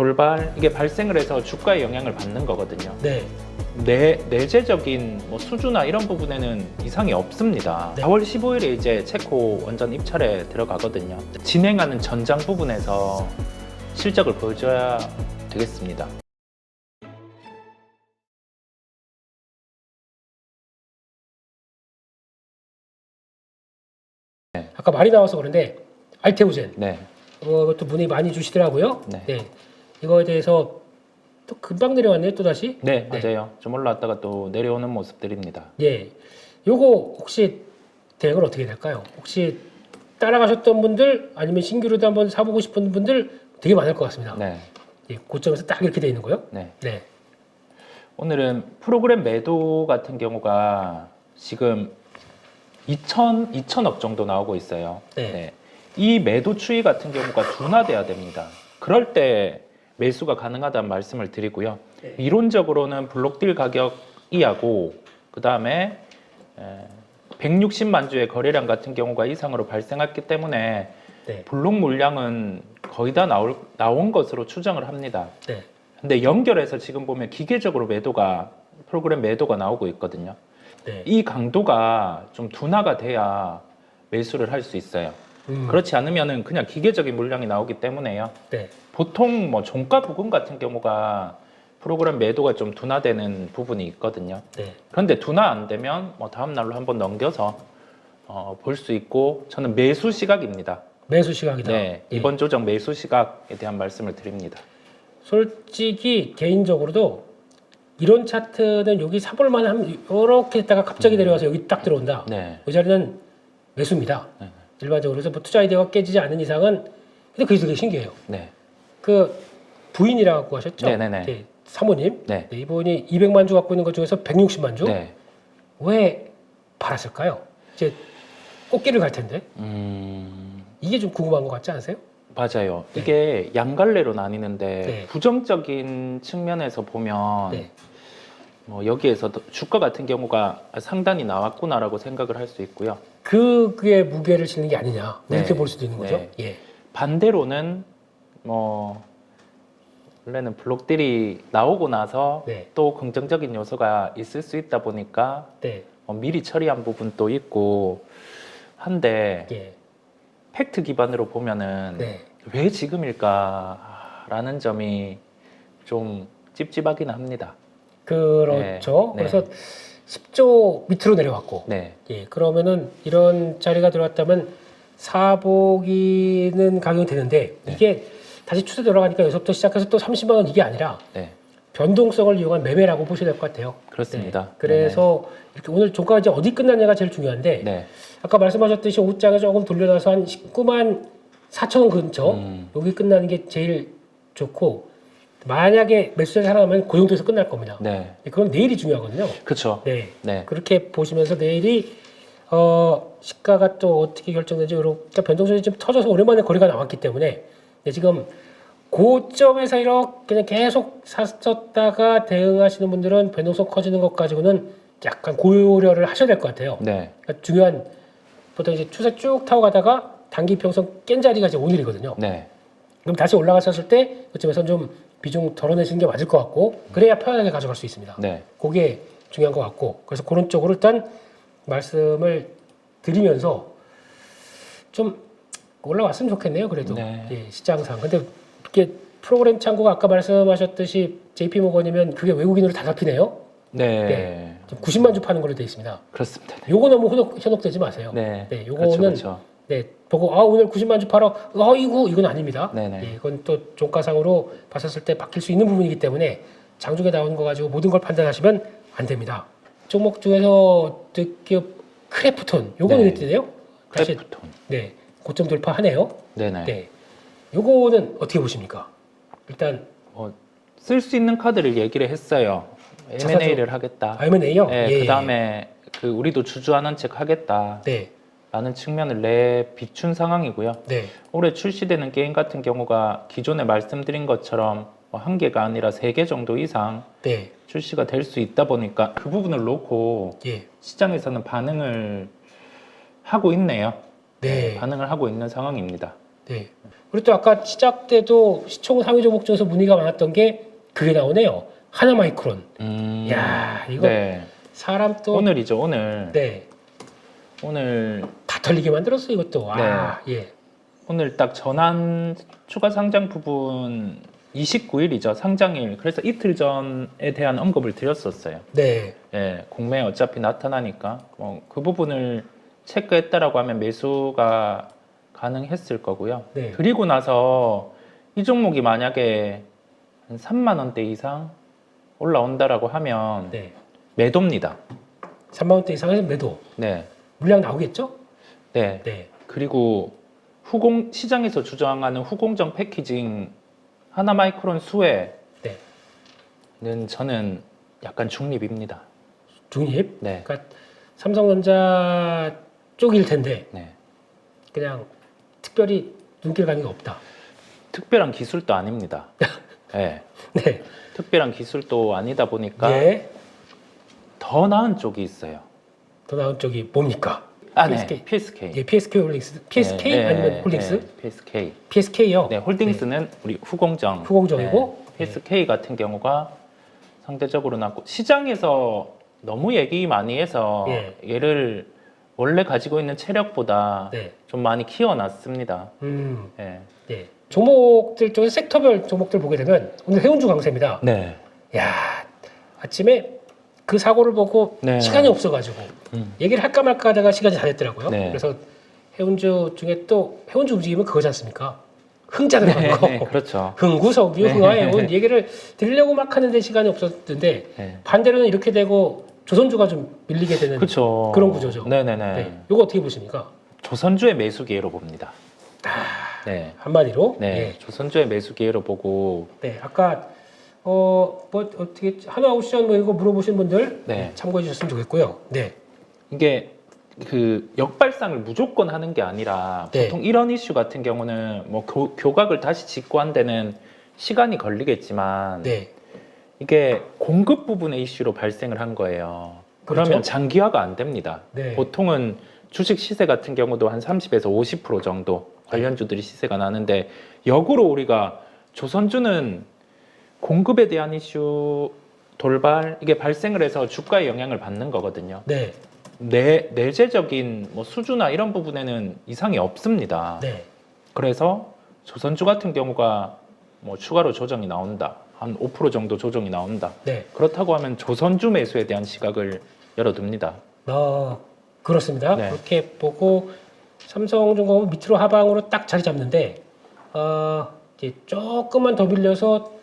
돌발 이게 발생을 해서 주가에 영향을 받는 거거든요. 네. 내재적인 뭐 수주나 이런 부분에는 이상이 없습니다. 네. 4월 15일에 이제 체코 원전 입찰에 들어가거든요. 진행하는 전장 부분에서 실적을 보여줘야 되겠습니다. 아까 말이 나와서 그런데 알테오젠 네. 그것도 문의 많이 주시더라고요. 네. 네. 이거에 대해서 또 금방 내려왔네요, 또 다시. 네, 맞아요. 좀 올라왔다가 또 내려오는 모습들입니다. 예. 요거 혹시 대응을 어떻게 될까요? 혹시 따라가셨던 분들 아니면 신규로도 한번 사보고 싶은 분들 되게 많을 것 같습니다. 네. 예, 고점에서 딱 이렇게 돼 있는 거요? 네. 네. 오늘은 프로그램 매도 같은 경우가 지금 2천억 정도 나오고 있어요. 네. 이 매도 추이 같은 경우가 둔화돼야 됩니다. 그럴 때 매수가 가능하다는 말씀을 드리고요. 네. 이론적으로는 블록딜 가격 이하고 그 다음에 160만 주의 거래량 같은 경우가 이상으로 발생했기 때문에 네. 블록 물량은 거의 다 나온 것으로 추정을 합니다. 네. 근데 연결해서 지금 보면 기계적으로 프로그램 매도가 나오고 있거든요. 네. 이 강도가 좀 둔화가 돼야 매수를 할 수 있어요. 그렇지 않으면은 그냥 기계적인 물량이 나오기 때문에요. 네. 보통 뭐 종가 부근 같은 경우가 프로그램 매도가 좀 둔화되는 부분이 있거든요. 네. 그런데 둔화 안 되면 뭐 다음 날로 한번 넘겨서 볼 수 있고 저는 매수 시각입니다. 매수 시각이다. 네, 예. 이번 조정 매수 시각에 대한 말씀을 드립니다. 솔직히 개인적으로도 이런 차트는 여기 사볼만 하면 이렇게 했다가 갑자기 내려와서 여기 딱 들어온다. 네. 이 자리는 매수입니다. 네. 일반적으로. 그래서 뭐 투자 아이디어가 깨지지 않는 이상은 근데 그게 되게 신기해요. 네. 그 부인이라고 하셨죠? 네네네. 네, 사모님. 네. 네, 이분이 200만 주 갖고 있는 것 중에서 160만 주. 네. 왜 팔았을까요? 이제 꽃길을 갈 텐데 이게 좀 궁금한 것 같지 않으세요? 맞아요. 네. 이게 양갈래로 나뉘는데 네. 부정적인 측면에서 보면 네. 뭐 여기에서 주가 같은 경우가 상단이 나왔구나라고 생각을 할 수 있고요. 그게 무게를 실는 게 아니냐 네. 이렇게 볼 수도 있는 거죠. 네. 예. 반대로는 뭐 원래는 블록딜이 나오고 나서 네. 또 긍정적인 요소가 있을 수 있다 보니까 네. 미리 처리한 부분도 있고 한데 예. 팩트 기반으로 보면은 네. 왜 지금일까라는 점이 좀 찝찝하긴 합니다. 그렇죠. 네. 그래서 10조 밑으로 내려왔고, 네, 예, 그러면은 이런 자리가 들어왔다면 사보기는 가격이 되는데 네. 이게 다시 추세 돌아가니까 여기서부터 시작해서 또 30만 원 이게 아니라 네, 변동성을 이용한 매매라고 보셔야 될 것 같아요. 그렇습니다. 네. 그래서 이렇게 오늘 종가가 이제 어디 끝났냐가 제일 중요한데 네, 아까 말씀하셨듯이 오후장에 조금 돌려놔서 한 19만 4천 원 근처 여기 끝나는 게 제일 좋고 만약에 매수세 살아나면 그 정도에서 끝날 겁니다. 네, 그럼 내일이 중요하거든요. 그렇죠. 네. 네, 그렇게 보시면서 내일이 시가가 또 어떻게 결정되지 이렇게 변동성이 좀 터져서 오랜만에 거래가 나왔기 때문에 네, 지금 고점에서 이렇게 그냥 계속 샀었다가 대응하시는 분들은 변동성 커지는 것 가지고는 약간 고려를 하셔야 될 것 같아요. 네, 그러니까 중요한 보통 이제 추세 쭉 타고 가다가 단기 평선 깬 자리가 이제 오늘이거든요. 네, 그럼 다시 올라갔었을 때 그쯤에서 좀 비중 덜어내시는 게 맞을 것 같고 그래야 편하게 가져갈 수 있습니다. 네, 그게 중요한 것 같고 그래서 그런 쪽으로 일단 말씀을 드리면서 좀 올라왔으면 좋겠네요. 그래도 네. 예, 시장상. 근데 이게 프로그램 창고가 아까 말씀하셨듯이 JP모건이면 그게 외국인으로 다 잡히네요. 네, 네. 지금 90만 주 파는 걸로 되어 있습니다. 그렇습니다. 네, 요거 너무 현혹되지 마세요. 네, 요거는 그렇죠. 네, 보고 오늘 90만 주 팔아. 이건 아닙니다. 네네. 예, 이건 또 종가상으로 봤었을 때 바뀔 수 있는 부분이기 때문에 장중에 나오는 거 가지고 모든 걸 판단하시면 안 됩니다. 종목 중에서 특히 크래프톤 요거는 네. 어때요? 다시 크래프톤. 네, 고점 돌파하네요. 네네. 네. 요거는 어떻게 보십니까? 일단 쓸 수 있는 카드를 얘기를 했어요. M&A를 하겠다. M&A요? 네, 그 다음에 우리도 주주환원 책 하겠다. 네. 라는 측면을 비춘 상황이고요. 네. 올해 출시되는 게임 같은 경우가 기존에 말씀드린 것처럼 한 개가 아니라 3개 정도 이상 네. 출시가 될 수 있다 보니까 그 부분을 놓고 예. 시장에서는 반응을 하고 있네요. 네. 반응을 하고 있는 상황입니다. 네. 그리고 또 아까 시작 때도 시총 상위 종목 중에서 문의가 많았던 게 그게 나오네요. 하나마이크론. 야, 이거 네. 사람 또 오늘이죠, 오늘. 네. 오늘 다 털리게 만들었어 이것도. 아, 예. 오늘 딱 전환 추가 상장 부분 29일이죠, 상장일. 그래서 이틀 전에 대한 언급을 드렸었어요. 네. 예, 공매에 어차피 나타나니까 그 부분을 체크했다라고 하면 매수가 가능했을 거고요. 네. 그리고 나서 이 종목이 만약에 한 3만 원대 이상 올라온다라고 하면 네. 매도입니다. 3만 원대 이상에서 매도. 네, 물량 나오겠죠? 네. 네. 그리고 시장에서 주장하는 후공정 패키징 하나마이크론 수혜는 네. 저는 약간 중립입니다. 중립. 네, 그러니까 삼성전자 쪽일 텐데 네. 그냥 특별히 눈길 가는 게 없다. 특별한 기술도 아닙니다. 네. 네. 특별한 기술도 아니다 보니까 예. 더 나은 쪽이 있어요. 더 나은 쪽이 뭡니까? 아, PSK. 네. PSK. 예, PSK 홀딩스. PSK 네, 아니면 네, 홀딩스? 네, PSK. PSK요. 네, 홀딩스는 우리 후공정. 후공정이고 네, PSK 같은 경우가 상대적으로 낮고 시장에서 너무 얘기 많이 해서 예. 얘를 원래 가지고 있는 체력보다 네. 좀 많이 키워놨습니다. 네. 네. 종목들 쪽에서 섹터별 종목들 보게 되면 오늘 해운주 강세입니다. 네. 야, 아침에 그 사고를 보고 네. 시간이 없어가지고 얘기를 할까 말까 하다가 시간이 다 됐더라고요. 네. 그래서 해운주 중에 또 해운주 움직이면 그거지 않습니까? 흥자 들어간 거. 네, 그렇죠. 흥구, 석유, 네. 흥화해운 얘기를 드리려고 막 하는데 시간이 없었는데 네. 반대로는 이렇게 되고 조선주가 좀 밀리게 되는 그렇죠. 그런 구조죠. 네네네. 네. 이거 어떻게 보십니까? 조선주의 매수 기회로 봅니다. 네. 한마디로. 네. 예. 조선주의 매수 기회로 보고 네, 아까 뭐 어떻게 한화옵션 뭐 이거 물어보신 분들 네. 참고해 주셨으면 좋겠고요. 네, 이게 그 역발상을 무조건 하는 게 아니라 네. 보통 이런 이슈 같은 경우는 뭐 교각을 다시 짓고 한 데는 시간이 걸리겠지만 네, 이게 공급 부분의 이슈로 발생을 한 거예요. 그렇죠. 그러면 장기화가 안 됩니다. 네. 보통은 주식 시세 같은 경우도 한 30에서 50% 정도 관련주들이 시세가 나는데 역으로 우리가 조선주는 공급에 대한 이슈 돌발 이게 발생을 해서 주가에 영향을 받는 거거든요. 네, 내재적인 뭐 수주나 이런 부분에는 이상이 없습니다. 네, 그래서 조선주 같은 경우가 뭐 추가로 조정이 나온다. 한 5% 정도 조정이 나온다. 네. 그렇다고 하면 조선주 매수에 대한 시각을 열어둡니다. 그렇습니다. 네. 그렇게 보고 삼성중공업 밑으로 하방으로 딱 자리 잡는데 이제 조금만 더 빌려서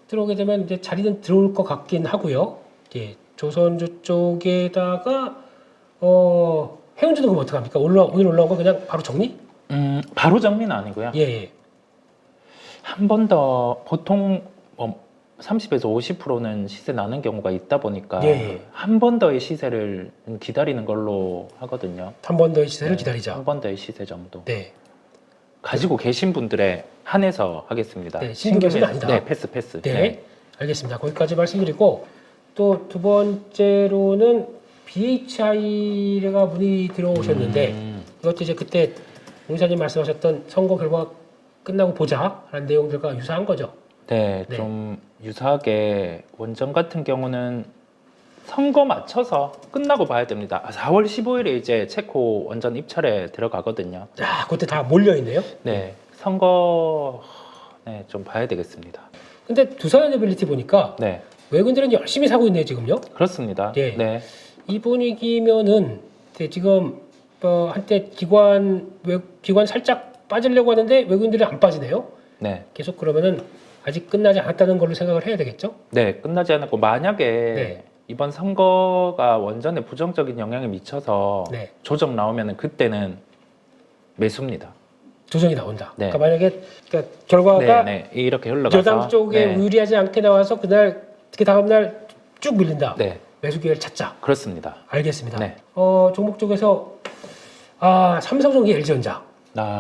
들어오게 되면 이제 자리는 들어올 것 같긴 하고요. 이제 조선주 쪽에다가 해운주는 그럼 어떻게 합니까? 오늘 올라온 거 그냥 바로 정리? 바로 정리는 아니고요. 예, 예. 한 번 더 보통 뭐 30에서 50%는 시세 나는 경우가 있다 보니까 예. 한 번 더의 시세를 기다리는 걸로 하거든요. 한 번 더의 시세를 네, 기다리자. 한 번 더의 시세 정도. 네. 가지고 계신 분들에 한해서 하겠습니다. 네, 신규 매수는 아니다. 네, 패스. 네. 알겠습니다. 거기까지 말씀드리고 또 두 번째로는 BHI가 문의 들어오셨는데 이것도 이제 그때 용사님 말씀하셨던 선거 결과 끝나고 보자라는 내용들과 유사한 거죠. 네, 네. 좀 유사하게 원전 같은 경우는 선거 맞춰서 끝나고 봐야 됩니다. 4월 15일에 이제 체코 원전 입찰에 들어가거든요. 야, 그때 다 몰려 있네요. 네, 선거 네, 좀 봐야 되겠습니다. 근데 두산에너빌리티 보니까 네, 외국인들은 열심히 사고 있네요, 지금요. 그렇습니다. 예. 네, 이 분위기면은 지금 한때 기관 살짝 빠지려고 하는데 외국인들이 안 빠지네요. 네, 계속 그러면은 아직 끝나지 않았다는 걸로 생각을 해야 되겠죠? 네, 끝나지 않았고 만약에 네. 이번 선거가 원전에 부정적인 영향을 미쳐서 네. 조정 나오면은 그때는 매수입니다. 조정이 나온다. 네. 그러니까 만약에 결과가 네, 이렇게 흘러가서 여당 쪽에 네, 유리하지 않게 나와서 그날 특히 다음 날 쭉 밀린다. 네, 매수 기회를 찾자. 그렇습니다. 알겠습니다. 네. 종목 쪽에서 삼성전기, LG전자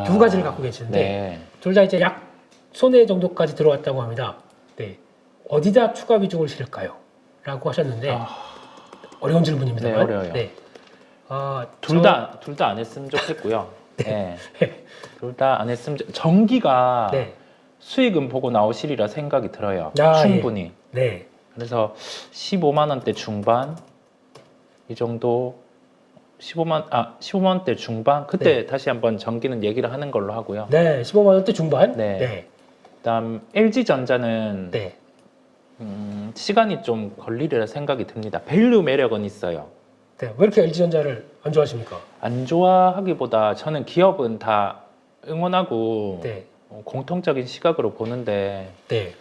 두 가지를 갖고 계시는데 네. 둘 다 이제 약 손해 정도까지 들어왔다고 합니다. 네. 어디다 추가 비중을 실을까요? 라고 하셨는데 어려운 질문입니다. 네, 어려워요. 네. 둘 다 안 했으면 좋겠고요. 네. 둘 다 안 했으면 전기가 네. 수익은 보고 나오시리라 생각이 들어요. 아, 충분히. 네. 그래서 15만 원대 중반 이 정도 15만 원대 중반 그때 네. 다시 한번 전기는 얘기를 하는 걸로 하고요. 네. 15만 원대 중반. 네. 네. 그다음 LG전자는 네. 시간이 좀 걸리리라 생각이 듭니다. 밸류 매력은 있어요. 네. 왜 이렇게 LG전자를 안 좋아하십니까? 안 좋아하기보다 저는 기업은 다 응원하고 네. 공통적인 시각으로 보는데 네.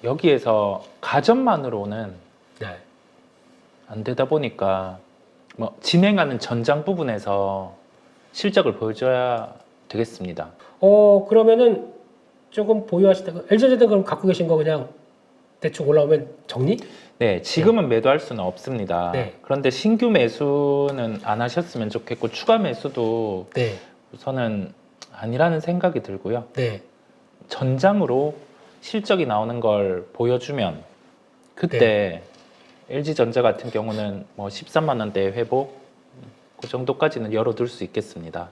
여기에서 가전만으로는 네. 안 되다 보니까 뭐 진행하는 전장 부분에서 실적을 보여줘야 되겠습니다. 그러면은 조금 보유하시다가 LG전자 그럼 갖고 계신 거 그냥 대충 올라오면 정리? 네, 지금은 매도할 수는 없습니다. 네. 그런데 신규 매수는 안 하셨으면 좋겠고 추가 매수도 네. 우선은 아니라는 생각이 들고요. 네. 전장으로 실적이 나오는 걸 보여주면 그때 LG전자 같은 경우는 뭐 13만 원대 회복 그 정도까지는 열어둘 수 있겠습니다.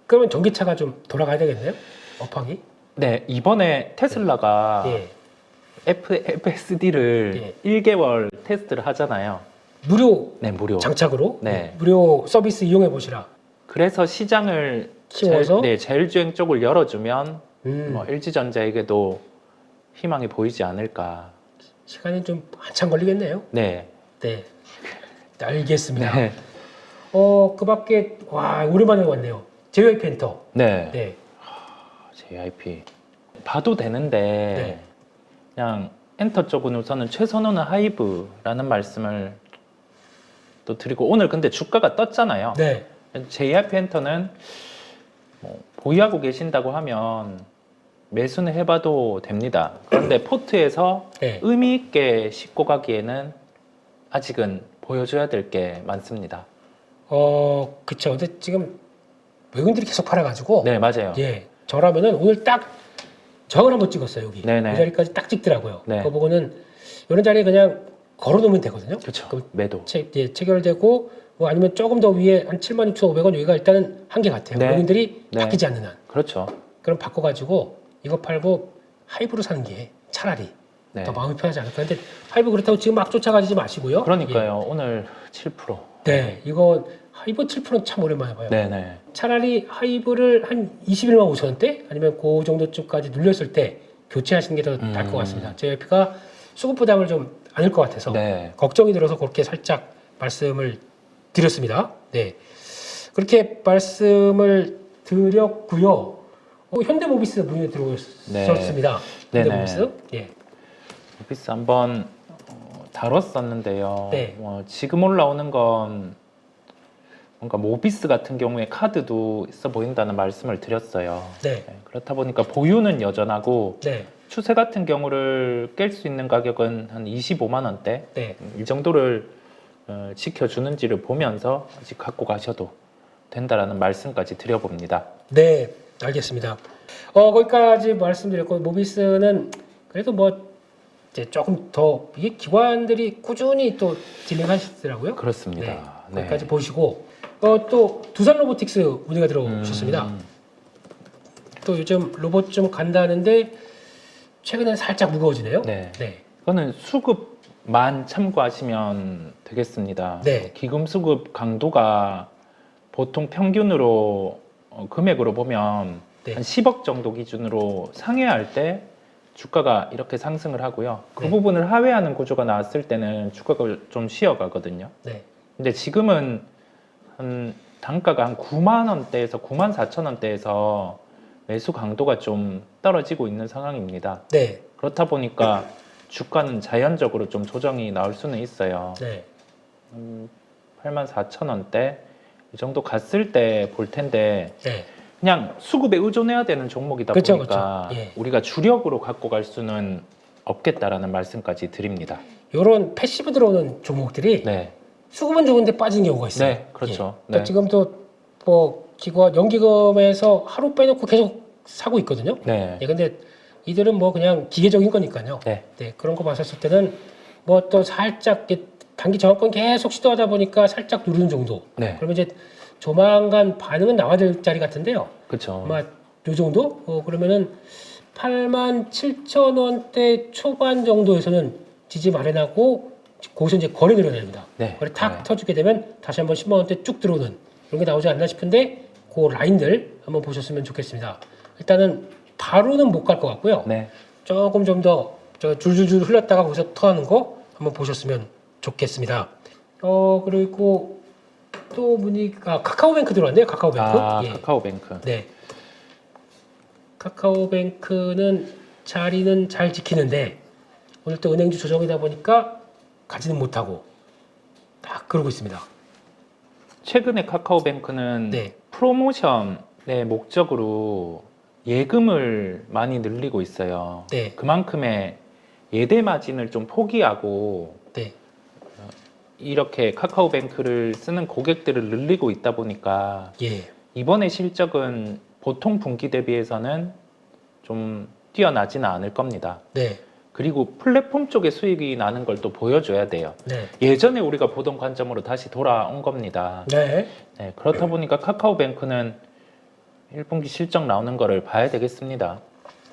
그러면 전기차가 좀 돌아가야 되겠네요? 업황이? 네, 이번에 테슬라가 예. FSD를 1개월 테스트를 하잖아요. 무료 네, 무료. 장착으로 네. 무료 서비스 이용해 보시라. 그래서 시장을 키워서? 제일주행 쪽을 열어주면 음, 뭐 LG전자에게도 희망이 보이지 않을까. 시간이 좀 한참 걸리겠네요. 네. 네. 알겠습니다. 네. 그 밖에 와 오랜만에 왔네요. JY 펜터. 네. 네. JIP 봐도 되는데 네. 그냥 엔터 쪽은 우선은 최선호는 하이브라는 말씀을 또 드리고 오늘 근데 주가가 떴잖아요. 네. JIP 엔터는 뭐 보유하고 계신다고 하면 매수는 해봐도 됩니다. 그런데 포트에서 네. 의미 있게 싣고 가기에는 아직은 보여줘야 될 게 많습니다. 그쵸. 근데 지금 외국인들이 계속 팔아가지고 네, 맞아요. 예. 저라면은 오늘 딱 저을 한번 찍었어요 여기. 네네. 이 자리까지 딱 찍더라고요. 네. 그거 보고는 이런 자리에 그냥 걸어놓으면 되거든요. 그렇죠. 그럼 매도. 체결되고 뭐 아니면 조금 더 위에 한 76,500원 여기가 일단은 한계 같아요. 네. 외국인들이 네. 바뀌지 않는 한. 그렇죠. 그럼 바꿔가지고 이거 팔고 하이브로 사는 게 차라리 네. 더 마음이 편하지 않을까. 근데 하이브 그렇다고 지금 막 쫓아가지 마시고요. 그러니까요. 오늘 7%. 예. 네, 이거 하이브 7%는 참 오랜만에 봐요. 네네. 차라리 하이브를 한 21만 5천 원대 아니면 그 정도쯤까지 눌렸을 때 교체하시는 게 더 나을 것 같습니다. JYP가 수급 부담을 좀 안을 것 같아서 네. 걱정이 들어서 그렇게 살짝 말씀을 드렸습니다. 네, 그렇게 말씀을 드렸고요. 현대모비스 문의 들어오셨습니다. 네. 현대모비스. 예. 오피스 한번 다뤘었는데요. 네. 지금 올라오는 건 뭔가 모비스 같은 경우에 카드도 있어 보인다는 말씀을 드렸어요. 네. 네, 그렇다 보니까 보유는 여전하고 네. 추세 같은 경우를 깰 수 있는 가격은 한 25만 원대 네. 이 정도를 지켜주는지를 보면서 아직 갖고 가셔도 된다라는 말씀까지 드려봅니다. 네. 알겠습니다. 거기까지 말씀드렸고 모비스는 그래도 뭐 이제 조금 더 이게 기관들이 꾸준히 또 딜링하시더라고요. 그렇습니다. 네. 거기까지 보시고 또 두산 로보틱스 문의가 들어오셨습니다. 또 요즘 로봇 좀 간다는데 최근에 살짝 무거워지네요. 네. 네. 이거는 수급만 참고하시면 되겠습니다. 네. 기금 수급 강도가 보통 평균으로 금액으로 보면 네. 한 10억 정도 기준으로 상회할 때 주가가 이렇게 상승을 하고요. 그 네. 부분을 하회하는 구조가 나왔을 때는 주가가 좀 쉬어가거든요. 네. 근데 지금은 한 단가가 한 9만 원대에서 9만 4천 원대에서 매수 강도가 좀 떨어지고 있는 상황입니다. 네. 그렇다 보니까 주가는 자연적으로 좀 조정이 나올 수는 있어요. 네. 8만 4천 원대 이 정도 갔을 때 볼 텐데 네. 그냥 수급에 의존해야 되는 종목이다 그쵸, 보니까 그쵸. 예. 우리가 주력으로 갖고 갈 수는 없겠다라는 말씀까지 드립니다. 이런 패시브 들어오는 종목들이 네, 수급은 좋은데 빠진 경우가 있어요. 네, 그렇죠. 예. 그러니까 네. 지금도 뭐 기관 연기금에서 하루 빼놓고 계속 사고 있거든요. 네, 예, 근데 이들은 뭐 그냥 기계적인 거니까요. 네, 네, 그런 거 봤었을 때는 뭐 또 살짝 단기 저항권 계속 시도하다 보니까 살짝 누르는 정도. 네, 그러면 이제 조만간 반응은 나와야 될 자리 같은데요. 그렇죠. 아마 요 정도? 그러면은 87,000원대 초반 정도에서는 지지 마련하고 거기서 이제 거래 늘어납니다. 네. 거래 탁 네. 터지게 되면 다시 한번 10만 원대 쭉 들어오는 이런 게 나오지 않나 싶은데 그 라인들 한번 보셨으면 좋겠습니다. 일단은 바로는 못 갈 것 같고요. 네. 조금 좀 더 줄줄줄 흘렀다가 거기서 터하는 거 한번 보셨으면 좋겠습니다. 그리고 또 문의가 카카오뱅크 들어왔네요. 카카오뱅크. 아, 예. 카카오뱅크. 네. 카카오뱅크는 자리는 잘 지키는데 오늘 또 은행주 조정이다 보니까 가지는 못하고 딱 그러고 있습니다. 최근에 카카오뱅크는 네. 프로모션의 목적으로 예금을 많이 늘리고 있어요. 네. 그만큼의 예대 마진을 좀 포기하고 네. 이렇게 카카오뱅크를 쓰는 고객들을 늘리고 있다 보니까 예. 이번에 실적은 보통 분기 대비해서는 좀 뛰어나지는 않을 겁니다. 네. 그리고 플랫폼 쪽에 수익이 나는 걸 또 보여줘야 돼요. 네. 예전에 우리가 보던 관점으로 다시 돌아온 겁니다. 네. 네, 그렇다 보니까 카카오뱅크는 1분기 실적 나오는 거를 봐야 되겠습니다.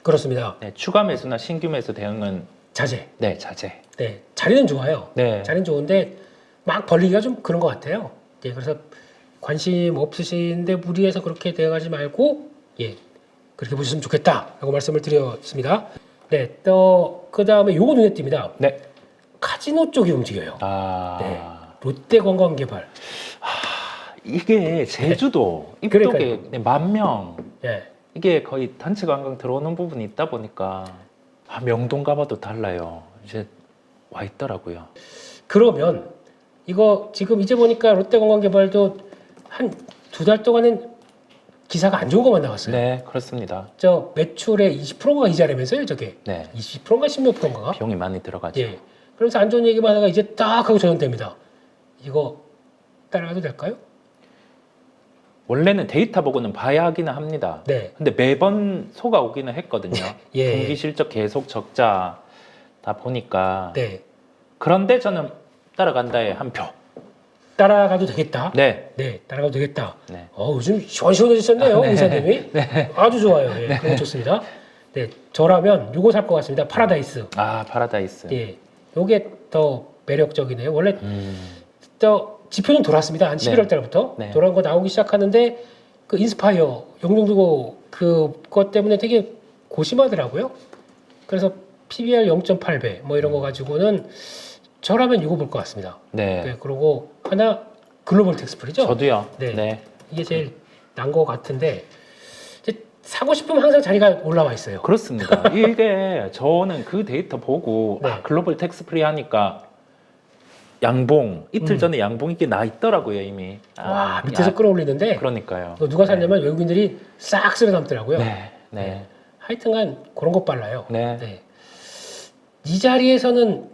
그렇습니다. 네, 추가 매수나 신규 매수 대응은 자제. 네, 자제. 네. 자리는 좋아요. 네. 자리는 좋은데 막 벌리기가 좀 그런 것 같아요. 예. 그래서 관심 없으신데 무리해서 그렇게 대응하지 말고 예. 그렇게 보셨으면 좋겠다라고 말씀을 드렸습니다. 네. 또 그다음에 요거 눈에 띕니다. 네. 카지노 쪽이 움직여요. 아. 네. 롯데관광개발. 이게 제주도 입도계 10,000명 예. 이게 거의 단체 관광 들어오는 부분이 있다 보니까 명동 가봐도 달라요. 이제 와 있더라고요. 그러면 이거 지금 이제 보니까 롯데관광개발도 한 2달 동안은 기사가 안 좋은 것만 나왔어요. 네, 그렇습니다. 저 매출의 20%가 이자라면서요, 저게. 네, 20%인가 16%인가? 비용이 많이 들어가죠. 예. 그러면서 안 좋은 얘기만 하다가 이제 딱 하고 전환됩니다. 이거 따라가도 될까요? 원래는 데이터 보고는 봐야 하기는 합니다. 네. 근데 매번 속아 오기는 했거든요. 예. 분기 실적 계속 적자다 보니까. 네. 그런데 저는 따라간다에 한 표. 따라가도 되겠다. 네. 네, 따라가도 되겠다. 네. 요즘 시원시원해지셨네요, 네. 이사님이. 네. 아주 좋아요. 예, 그거 좋습니다. 네, 저라면 요거 살 것 같습니다. 파라다이스. 아, 파라다이스. 예, 요게 더 매력적이네요. 원래 음, 저 지표는 돌았습니다. 한 11월 달부터 네. 돌아온 거 나오기 시작하는데 그 인스파이어 용종두고 그것 때문에 되게 고심하더라고요. 그래서 PBR 0.8배 뭐 이런 거 가지고는 저라면 이거 볼 것 같습니다. 네. 네, 그리고 하나 글로벌 텍스플이죠. 저도요. 네. 네. 이게 제일 난 것 같은데 이제 사고 싶으면 항상 자리가 올라와 있어요. 그렇습니다. 이게 저는 그 데이터 보고 네. 글로벌 텍스 프리 하니까 양봉 이틀 전에 양봉 이게 나 있더라고요 이미. 와 밑에서 끌어올리는데 그러니까요. 누가 샀냐면 외국인들이 싹 쓸어 담더라고요. 네. 네. 하여튼간 그런 것 빨라요. 네. 이 자리에서는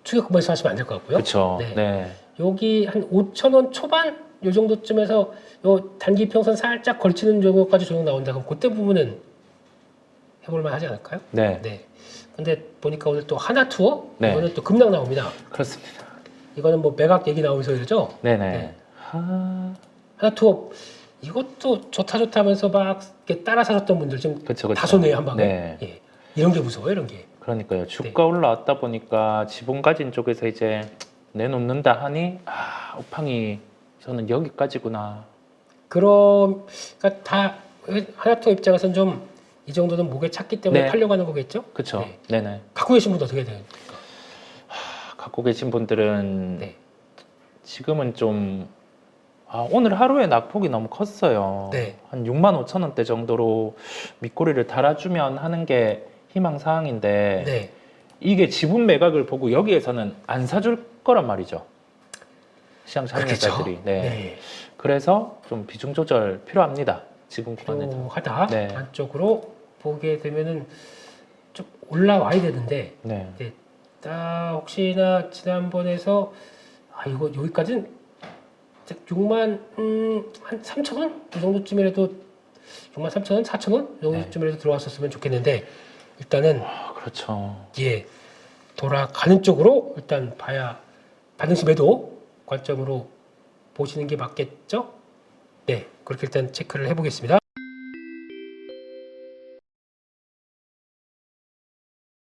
추격금에서 하시면 안 될 것 같고요. 그렇죠. 네. 네. 여기 한 5,000원 초반 요 정도쯤에서 요 단기 평선 살짝 걸치는 정도까지 조정 나온다. 그럼 그때 부분은 해볼만 하지 않을까요? 네. 네. 근데 보니까 오늘 또 하나 투어 네. 이거는 또 급락 나옵니다. 그렇습니다. 이거는 뭐 매각 얘기 나오면서 이러죠. 네네. 네. 하... 하나 투어 이것도 좋다 하면서 막 이렇게 따라 사셨던 분들 지금 그쵸. 다 손해요 한 방에. 네. 예. 이런 게 무서워요, 이런 게. 그러니까요. 주가 올라왔다 보니까 지분 가진 쪽에서 이제 내놓는다 하니 우팡이 저는 여기까지구나. 그러니까 다 하나 투어 입장에서는 좀 이 정도는 목에 찼기 때문에 네. 팔려고 하는 거겠죠? 그렇죠. 네. 네네. 갖고 계신 분도 어떻게 돼요? 갖고 계신 분들은 네. 지금은 좀 오늘 하루에 낙폭이 너무 컸어요. 네. 한 65,000원대 정도로 밑꼬리를 달아주면 하는 게 희망사항인데 네. 이게 지분 매각을 보고 여기에서는 안 사줄 거란 말이죠. 시장 참여자들이. 네. 네. 그래서 좀 비중 조절 필요합니다. 지금 구간에서. 필요하다. 네. 안쪽으로 보게 되면은 좀 올라와야 되는데 네. 네. 딱 혹시나 지난번에서 이거 여기까지는 6만 한 3,000원 이 정도쯤이라도 6만 3,000원, 4,000원 이 정도쯤이라도 들어왔었으면 좋겠는데 일단은 그렇죠. 예 돌아가는 쪽으로 일단 봐야 반등시 매도 관점으로 보시는 게 맞겠죠? 네, 그렇게 일단 체크를 해보겠습니다.